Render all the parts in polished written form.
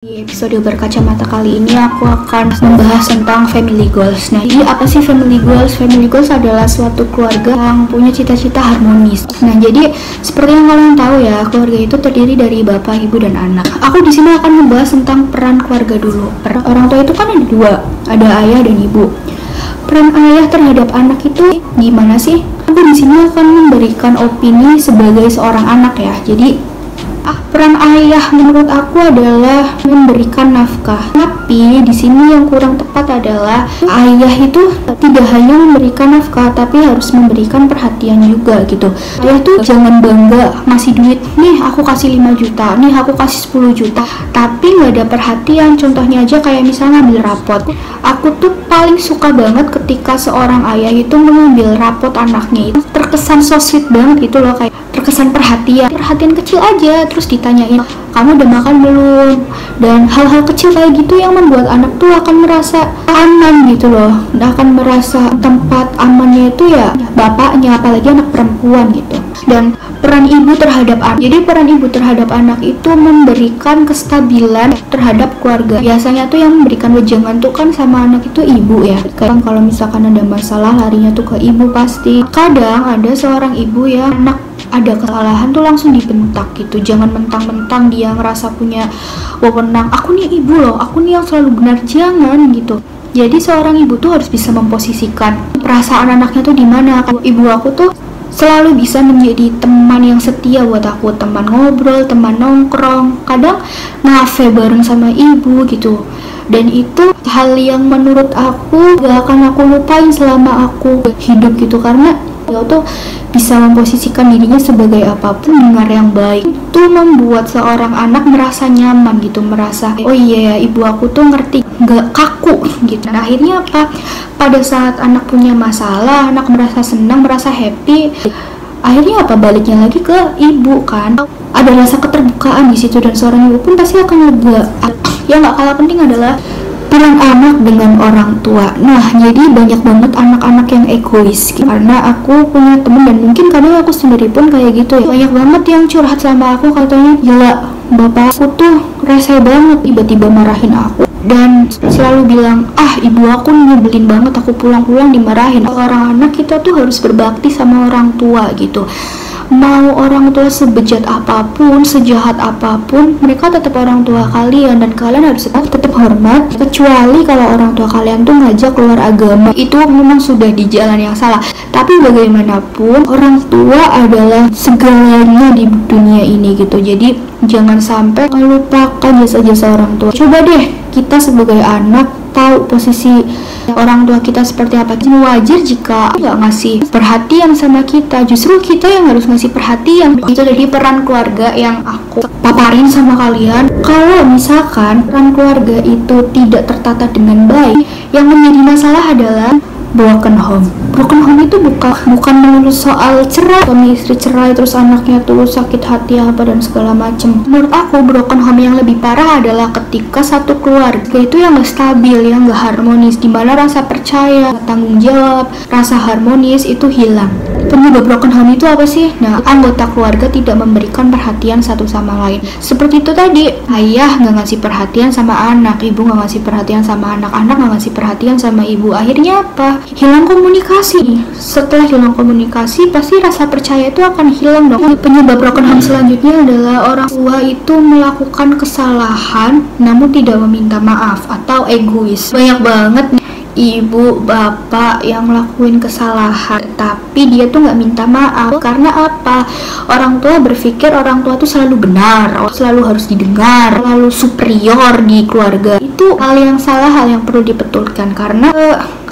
Di episode berkacamata kali ini aku akan membahas tentang family goals. Nah, jadi apa sih family goals? Family goals adalah suatu keluarga yang punya cita-cita harmonis. Nah, jadi seperti yang kalian tahu ya, keluarga itu terdiri dari bapak, ibu, dan anak. Aku di sini akan membahas tentang peran keluarga dulu. Peran orang tua itu kan ada dua, ada ayah dan ibu. Peran ayah terhadap anak itu gimana sih? Aku di sini akan memberikan opini sebagai seorang anak ya. Jadi peran ayah menurut aku adalah memberikan nafkah. Tapi di sini yang kurang tepat adalah ayah itu tidak hanya memberikan nafkah, tapi harus memberikan perhatian juga gitu. Ayah tuh jangan bangga ngasih duit, nih aku kasih 5 juta, nih aku kasih 10 juta, tapi nggak ada perhatian. Contohnya aja kayak misalnya ngambil rapot. Aku tuh paling suka banget ketika seorang ayah itu mengambil rapot anaknya, itu terkesan so sweet banget gitu loh, kayak terkesan perhatian kecil aja, terus ditanyain kamu udah makan belum, dan hal-hal kecil kayak gitu yang membuat anak tuh akan merasa aman gitu loh, akan merasa tempat amannya itu ya bapaknya, apalagi anak perempuan gitu. Dan peran ibu terhadap anak, jadi peran ibu terhadap anak itu memberikan kestabilan terhadap keluarga. Biasanya tuh yang memberikan wejangan tuh kan sama anak itu ibu ya, kan kalau misalkan ada masalah larinya tuh ke ibu pasti. Kadang ada seorang ibu yang anak ada kesalahan tuh langsung dibentak gitu, jangan mentang-mentang dia ngerasa punya wewenang, aku nih ibu loh, aku nih yang selalu benar, jangan gitu. Jadi seorang ibu tuh harus bisa memposisikan perasaan anaknya tuh di mana. Ibu aku tuh selalu bisa menjadi teman yang setia buat aku, teman ngobrol, teman nongkrong, kadang ngafe bareng sama ibu gitu. Dan itu hal yang menurut aku gak akan aku lupain selama aku hidup gitu, karena dia tuh bisa memposisikan dirinya sebagai apapun, dengar yang baik. Itu membuat seorang anak merasa nyaman gitu, merasa oh iya ya ibu aku tuh ngerti, gak kaku gitu. Nah, akhirnya apa? Pada saat anak punya masalah, anak merasa senang, merasa happy, akhirnya apa? Baliknya lagi ke ibu kan. Ada rasa keterbukaan di situ, dan seorang ibu pun pasti akan lega. Yang gak kalah penting adalah peran anak dengan orang tua. Nah, jadi banyak banget anak-anak yang egois karena aku punya temen, dan mungkin kadang aku sendiri pun kayak gitu ya. Banyak banget yang curhat sama aku, katanya gila bapak aku tuh rese banget, tiba-tiba marahin aku dan selalu bilang ibu aku nyebelin banget, aku pulang-pulang dimarahin. Orang anak kita tuh harus berbakti sama orang tua gitu. Mau orang tua sebejat apapun, sejahat apapun, mereka tetap orang tua kalian, dan kalian harus tetap hormat, kecuali kalau orang tua kalian tuh ngajak keluar agama, itu memang sudah di jalan yang salah. Tapi bagaimanapun orang tua adalah segalanya di dunia ini gitu. Jadi jangan sampai melupakan jasa-jasa orang tua. Coba deh kita sebagai anak tahu posisi orang tua kita seperti apa. Wajar jika nggak ngasih perhatian sama kita, justru kita yang harus ngasih perhatian. Itu dari peran keluarga yang aku paparin sama kalian. Kalau misalkan peran keluarga itu tidak tertata dengan baik, yang menjadi masalah adalah broken home. Broken home itu bukan melulu soal cerai, suami istri cerai terus anaknya tuh sakit hati apa dan segala macem. Menurut aku broken home yang lebih parah adalah ketika satu keluarga itu yang gak stabil, yang gak harmonis, dimana rasa percaya, tanggung jawab, rasa harmonis itu hilang. Penyebab broken home itu apa sih? Nah, anggota keluarga tidak memberikan perhatian satu sama lain. Seperti itu tadi, ayah gak ngasih perhatian sama anak, ibu gak ngasih perhatian sama anak, anak gak ngasih perhatian sama ibu. Akhirnya apa? Hilang komunikasi. Setelah hilang komunikasi, pasti rasa percaya itu akan hilang dong. Penyebab broken home selanjutnya adalah orang tua itu melakukan kesalahan namun tidak meminta maaf atau egois. Banyak banget nih ibu, bapak yang ngelakuin kesalahan tapi dia tuh nggak minta maaf. Karena apa? Orang tua berpikir orang tua tuh selalu benar, selalu harus didengar, selalu superior di keluarga. Itu hal yang salah, hal yang perlu dibetulkan. Karena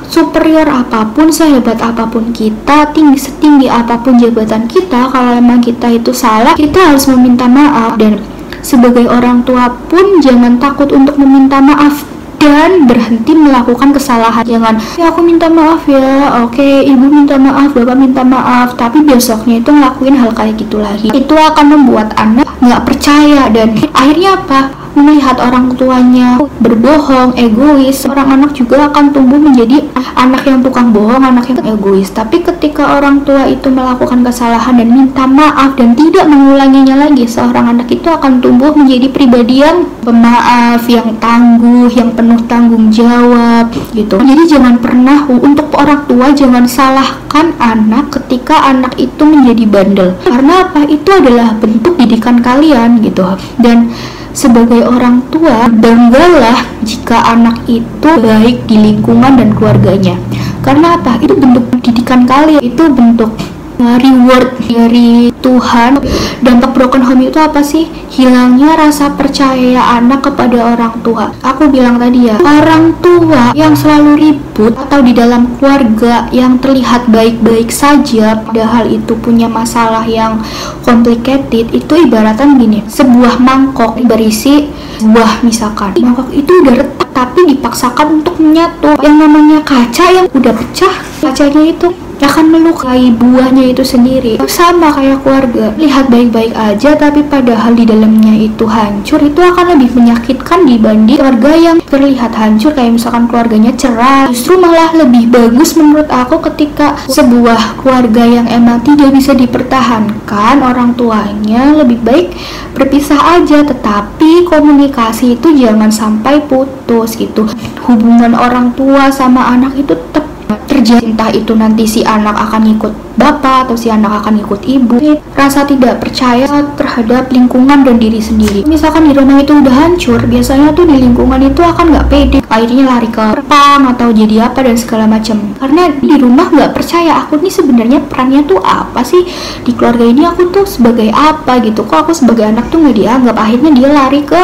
superior apapun, sehebat apapun kita, setinggi apapun jabatan kita, kalau emang kita itu salah, kita harus meminta maaf. Dan sebagai orang tua pun jangan takut untuk meminta maaf dan berhenti melakukan kesalahan. Jangan aku minta maaf ya, oke, ibu minta maaf, bapak minta maaf, tapi besoknya itu ngelakuin hal kayak gitu lagi. Itu akan membuat anak nggak percaya, dan akhirnya apa? melihat orang tuanya berbohong, egois, orang anak juga akan tumbuh menjadi anak yang tukang bohong, anak yang egois. Tapi ketika orang tua itu melakukan kesalahan dan minta maaf dan tidak mengulanginya lagi, seorang anak itu akan tumbuh menjadi pribadi yang pemaaf, yang tangguh, yang penuh tanggung jawab gitu. Jadi jangan pernah, untuk orang tua jangan salahkan anak ketika anak itu menjadi bandel, karena apa? Itu adalah bentuk didikan kalian gitu. Dan sebagai orang tua, banggalah jika anak itu baik di lingkungan dan keluarganya. Karena apa? Itu bentuk didikan kalian, itu bentuk reward dari Tuhan. Dampak broken home itu apa sih? Hilangnya rasa percaya anak kepada orang tua. Aku bilang tadi ya, orang tua yang selalu ribut atau di dalam keluarga yang terlihat baik-baik saja padahal itu punya masalah yang complicated, itu ibaratnya gini, sebuah mangkok berisi buah misalkan. Mangkok itu udah retak tapi dipaksakan untuk menyatu. Yang namanya kaca yang udah pecah, kacanya itu akan melukai buahnya itu sendiri. Sama kayak keluarga, lihat baik-baik aja tapi padahal di dalamnya itu hancur, itu akan lebih menyakitkan dibanding keluarga yang terlihat hancur. Kayak misalkan keluarganya cerai, justru malah lebih bagus menurut aku ketika sebuah keluarga yang emang tidak bisa dipertahankan orang tuanya, lebih baik berpisah aja, tetapi komunikasi itu jangan sampai putus gitu. Hubungan orang tua sama anak itu tetap terjadi, entah itu nanti si anak akan ikut bapak atau si anak akan ikut ibu. Rasa tidak percaya terhadap lingkungan dan diri sendiri. Misalkan di rumah itu udah hancur, biasanya tuh di lingkungan itu akan nggak pede, akhirnya lari ke perpam atau jadi apa dan segala macam. Karena di rumah nggak percaya, aku nih sebenarnya perannya tuh apa sih di keluarga ini, aku tuh sebagai apa gitu, kok aku sebagai anak tuh nggak dianggap. Akhirnya dia lari ke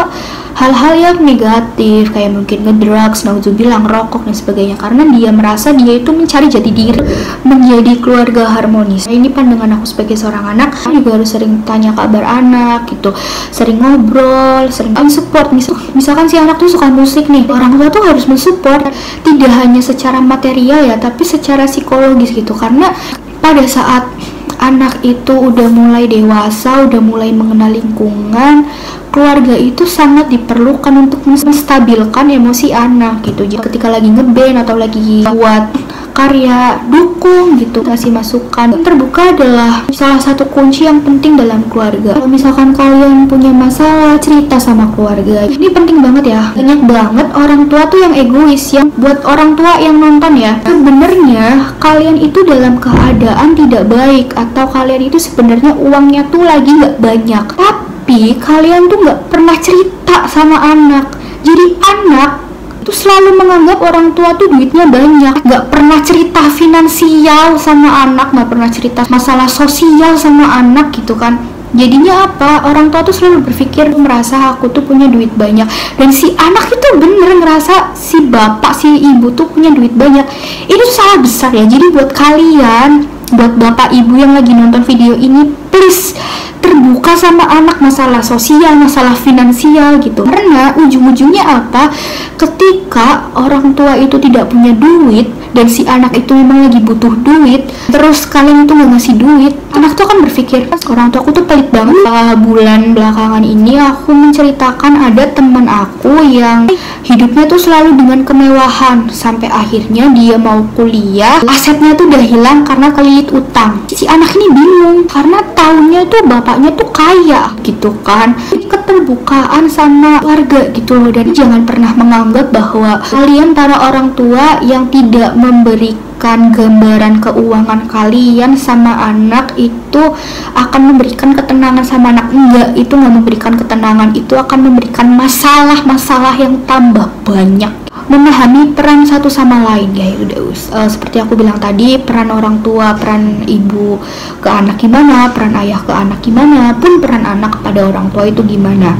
hal-hal yang negatif, kayak mungkin ngedrugs, nauzubillah, ngerokok dan sebagainya, karena dia merasa dia itu mencari jati diri, menjadi keluarga harmonis. Nah, ini pandangan aku sebagai seorang anak. Aku juga harus sering tanya kabar anak gitu, sering ngobrol, sering support. Misalkan si anak tuh suka musik nih, orang tua tuh harus mensupport, tidak hanya secara material ya, tapi secara psikologis gitu. Karena pada saat anak itu udah mulai dewasa, udah mulai mengenal lingkungan, keluarga itu sangat diperlukan untuk menstabilkan emosi anak gitu. Jadi ketika lagi ngeband atau lagi buat karya, dukung gitu, kasih masukan. Terbuka adalah salah satu kunci yang penting dalam keluarga. Kalau misalkan kalian punya masalah, cerita sama keluarga. Ini penting banget ya. Banyak banget orang tua tuh yang egois, yang buat orang tua yang nonton ya, sebenarnya kalian itu dalam keadaan tidak baik, atau kalian itu sebenarnya uangnya tuh lagi nggak banyak, tapi kalian tuh nggak pernah cerita sama anak. Jadi anak tuh selalu menganggap orang tua tuh duitnya banyak, nggak pernah cerita finansial sama anak, nggak pernah cerita masalah sosial sama anak gitu kan. Jadinya apa? Orang tua tuh selalu berpikir, merasa aku tuh punya duit banyak, dan si anak itu bener ngerasa si bapak, si ibu tuh punya duit banyak. Itu tuh salah besar ya. Jadi buat kalian, buat bapak ibu yang lagi nonton video ini, please terbuka sama anak masalah sosial, masalah finansial gitu. Karena ujung-ujungnya apa? Ketika orang tua itu tidak punya duit dan si anak itu memang lagi butuh duit, terus kalian itu nggak ngasih duit, anak tuh akan berpikir, orang tua aku tuh pelit banget. Bulan belakangan ini aku menceritakan ada teman aku yang hidupnya tuh selalu dengan kemewahan, sampai akhirnya dia mau kuliah, asetnya tuh udah hilang karena kelilit utang. Si anak ini bingung karena tahunnya tuh bapaknya tuh kaya gitu kan. Keterbukaan sama keluarga gitu loh. Dan jangan pernah menganggap bahwa kalian para orang tua yang tidak memberikan gambaran keuangan kalian sama anak itu akan memberikan ketenangan sama anak. Enggak, itu nggak memberikan ketenangan, itu akan memberikan masalah-masalah yang tambah banyak. Memahami peran satu sama lain ya, udah seperti aku bilang tadi, peran orang tua, peran ibu ke anak gimana, peran ayah ke anak gimana, pun peran anak kepada orang tua itu gimana.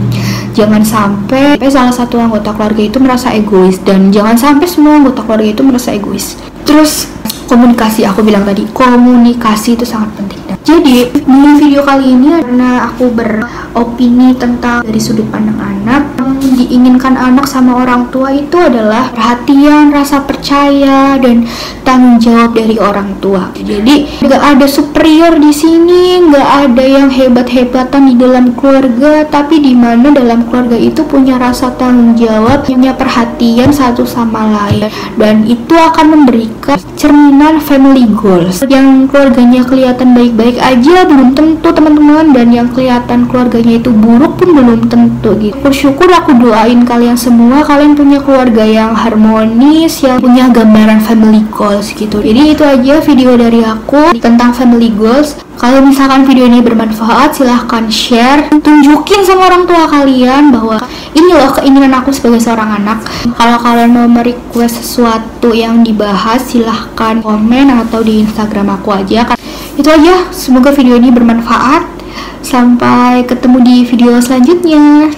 Jangan sampai salah satu anggota keluarga itu merasa egois, dan jangan sampai semua anggota keluarga itu merasa egois. Terus komunikasi, aku bilang tadi, komunikasi itu sangat penting. Jadi di video kali ini karena aku beropini tentang dari sudut pandang anak, diinginkan anak sama orang tua itu adalah perhatian, rasa percaya, dan tanggung jawab dari orang tua. Jadi nggak ada superior di sini, nggak ada yang hebat-hebatan di dalam keluarga, tapi di mana dalam keluarga itu punya rasa tanggung jawab, punya perhatian satu sama lain, dan itu akan memberikan cerminan family goals. Yang keluarganya kelihatan baik-baik aja belum tentu teman-teman, dan yang kelihatan keluarganya itu buruk pun belum tentu gitu. Bersyukur aku doain kalian semua, kalian punya keluarga yang harmonis, yang punya gambaran family goals gitu. Jadi itu aja video dari aku tentang family goals. Kalau misalkan video ini bermanfaat, silahkan share, tunjukin sama orang tua kalian bahwa ini loh keinginan aku sebagai seorang anak. Kalau kalian mau merequest sesuatu yang dibahas, silahkan komen atau di Instagram aku aja. Itu aja, semoga video ini bermanfaat. Sampai ketemu di video selanjutnya.